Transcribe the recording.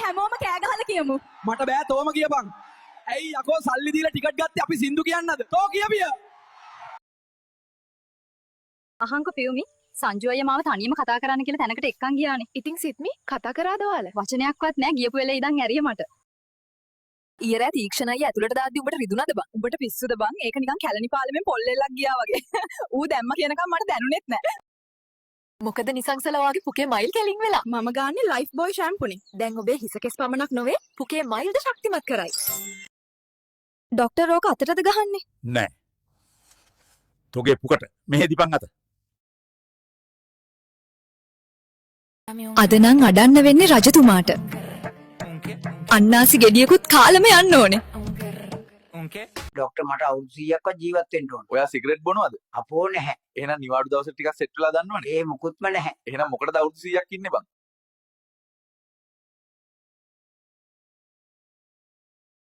හැමෝම කෑ ගහලා කියමු. මට බෑ තෝම කියපන්. ඇයි යකෝ සල්ලි දීලා ටිකට් ගත්තේ අපි සින්දු කියන්නද? තෝ කියපිය. අහංක පියුමි සංජු අයියා මාව තනියම කතා කරන්න කියලා තැනකට එක්කන් ගියානේ. ඉතින් සිත්මි කතා කරාද ඔයාලා? වචනයක්වත් නැහැ ගියපු වෙලේ ඉඳන් ඇරිය මට. ඊයරෑ තීක්ෂණ අයියා ඇතුළට දාද්දි උඹට රිදුනද බං? උඹට පිස්සුද බං? ඒක නිකන් කැලණි පාලෙමෙන් පොල්ලෙල්ලක් ගියා වගේ. ඌ දැම්ම කියනකම් මට දැනුනෙත් නැහැ. මොකද නිසංසල වාගේ පුකේ මයිල් කැලින් වෙලා. මම ගාන්නේ ලයිෆ් බෝයි ෂැම්පුනේ. දැන් ඔබේ හිස කෙස් පමණක් නොවේ පුකේ මයිල්ද ශක්තිමත් කරයි. ડોක්ටර් ඕක අතටද ගහන්නේ? නෑ. තෝගේ පුකට මෙහෙ දිපන් අත. අද නම් අඩන්න වෙන්නේ රජතුමාට. අන්නාසි ගෙඩියකුත් කාලම යන්න ඕනේ. ඩොක්ටර් මට අවුරුදු 100ක්වත් ජීවත් වෙන්න ඕන. ඔයා සිගරට් බොනවද? අපෝ නැහැ. එහෙනම් නිවාඩු දවසට ටිකක් සෙට් වෙලා දන්නවනේ. ඒ මුකුත්ම නැහැ. එහෙනම් මොකටද අවුරුදු 100ක් ඉන්නේ බං?